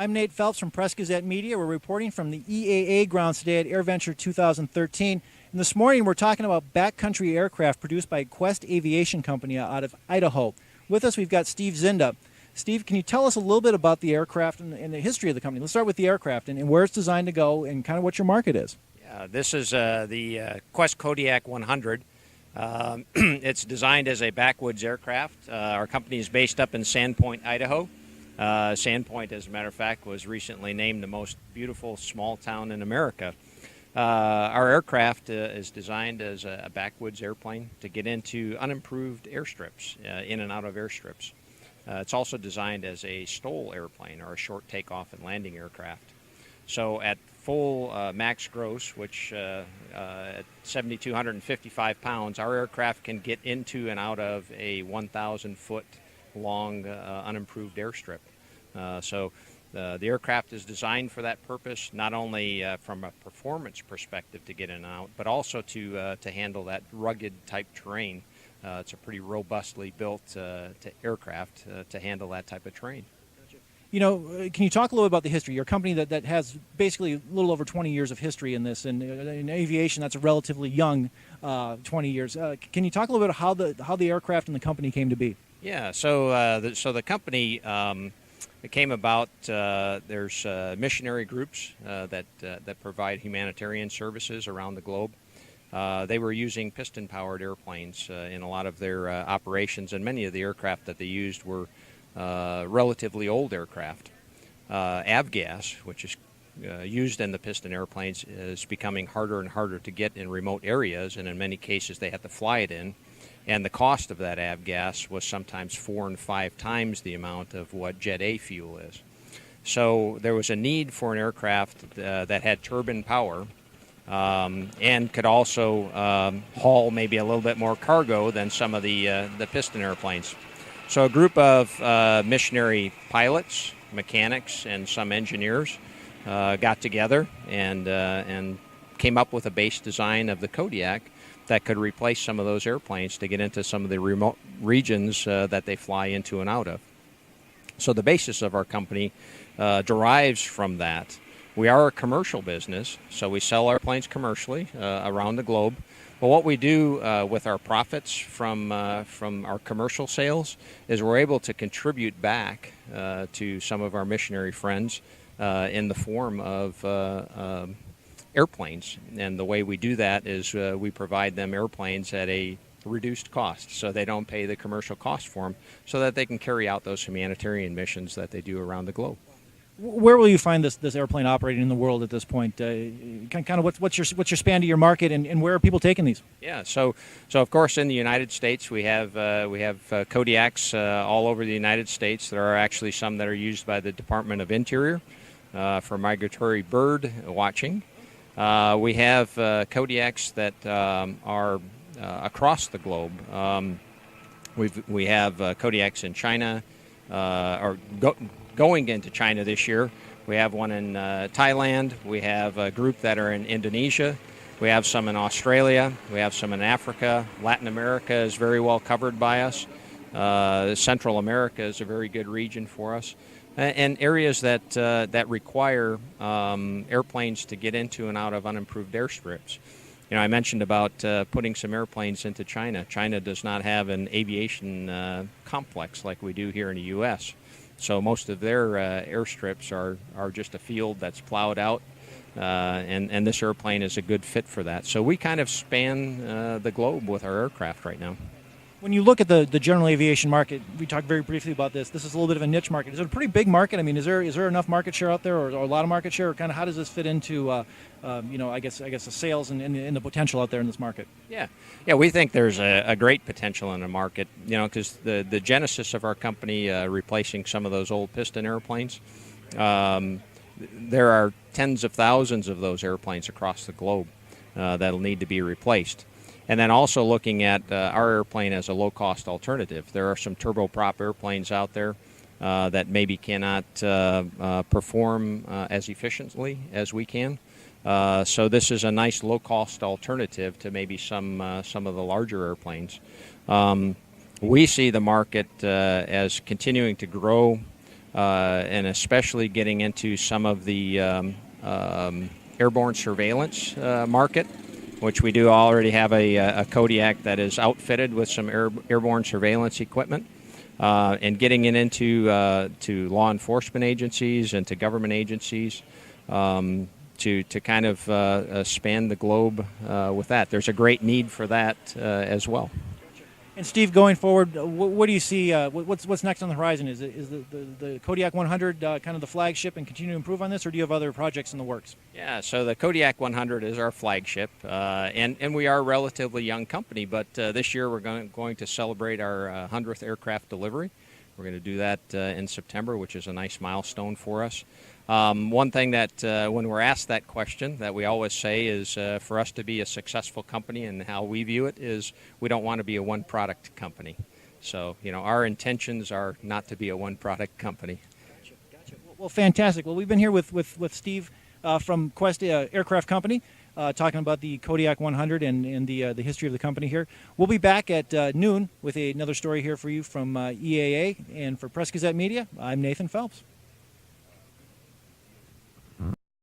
I'm Nate Phelps from Press-Gazette Media. We're reporting from the EAA grounds today at AirVenture 2013. And this morning we're talking about backcountry aircraft produced by Quest Aviation Company out of Idaho. With us we've got Steve Zinda. Steve, can you tell us a little bit about the aircraft and the history of the company? Let's start with the aircraft and where it's designed to go and kind of what your market is. Yeah, this is the Quest Kodiak 100. It's designed as a backwoods aircraft. Our company is based up in Sandpoint, Idaho. Sandpoint, as a matter of fact, was recently named the most beautiful small town in America. Our aircraft is designed as a backwoods airplane to get into unimproved airstrips, in and out of airstrips. It's also designed as a STOL airplane, or a short takeoff and landing aircraft. So at full max gross, which at 7,255 pounds, our aircraft can get into and out of a 1,000-foot long unimproved airstrip. So the aircraft is designed for that purpose, not only from a performance perspective to get in and out, but also to handle that rugged type terrain. It's a pretty robustly built aircraft to handle that type of terrain. You know, can you talk a little about the history? You're a company that has basically a little over 20 years of history in this, and in aviation that's a relatively young 20 years. Can you talk a little bit about how the aircraft and the company came to be? Yeah, so the company it came about. There's missionary groups that provide humanitarian services around the globe. They were using piston-powered airplanes in a lot of their operations, and many of the aircraft that they used were relatively old aircraft. Avgas, which is used in the piston airplanes, is becoming harder and harder to get in remote areas, and in many cases they have to fly it in. And the cost of that avgas was sometimes 4 and 5 times the amount of what Jet A fuel is. So there was a need for an aircraft that had turbine power and could also haul maybe a little bit more cargo than some of the piston airplanes. So a group of missionary pilots, mechanics, and some engineers got together and came up with a base design of the Kodiak that could replace some of those airplanes to get into some of the remote regions that they fly into and out of. So the basis of our company derives from that. We are a commercial business, so we sell airplanes commercially around the globe. But what we do with our profits from our commercial sales is we're able to contribute back to some of our missionary friends in the form of airplanes. And the way we do that is we provide them airplanes at a reduced cost, so they don't pay the commercial cost for them, so that they can carry out those humanitarian missions that they do around the globe. Where will you find this airplane operating in the world at this point? Kind of what's your span to your market, and where are people taking these? Yeah, so of course in the United States we have Kodiaks all over the United States. There are actually some that are used by the Department of Interior for migratory bird watching. We have Kodiaks that are across the globe. We have Kodiaks in China, going into China this year. We have one in Thailand. We have a group that are in Indonesia. We have some in Australia. We have some in Africa. Latin America is very well covered by us. Central America is a very good region for us. And areas that require airplanes to get into and out of unimproved airstrips. You know, I mentioned about putting some airplanes into China. China does not have an aviation complex like we do here in the U.S., so most of their airstrips are just a field that's plowed out, and this airplane is a good fit for that. So we kind of span the globe with our aircraft right now. When you look at the general aviation market, we talked very briefly about this. This is a little bit of a niche market. Is it a pretty big market? I mean, is there enough market share out there, or a lot of market share? Or kind of how does this fit into, I guess the sales and the potential out there in this market? Yeah, we think there's a great potential in the market. You know, because the genesis of our company replacing some of those old piston airplanes. There are tens of thousands of those airplanes across the globe that'll need to be replaced. And then also looking at our airplane as a low-cost alternative. There are some turboprop airplanes out there that maybe cannot perform as efficiently as we can. So this is a nice low-cost alternative to maybe some of the larger airplanes. We see the market as continuing to grow and especially getting into some of the airborne surveillance market, which we do already have a Kodiak that is outfitted with some airborne surveillance equipment, and getting it into to law enforcement agencies and to government agencies to kind of span the globe with that. There's a great need for that as well. And Steve, going forward, what do you see? What's next on the horizon? Is the Kodiak 100 kind of the flagship and continue to improve on this, or do you have other projects in the works? Yeah, so the Kodiak 100 is our flagship, and we are a relatively young company, but this year we're going to celebrate our 100th aircraft delivery. We're going to do that in September, which is a nice milestone for us. One thing that when we're asked that question that we always say is for us to be a successful company, and how we view it is we don't want to be a one-product company. So, our intentions are not to be a one-product company. Gotcha. Well, fantastic. Well, we've been here with Steve from Quest Aircraft Company talking about the Kodiak 100 and the history of the company here. We'll be back at noon with another story here for you from EAA, and for Press-Gazette Media, I'm Nathan Phelps.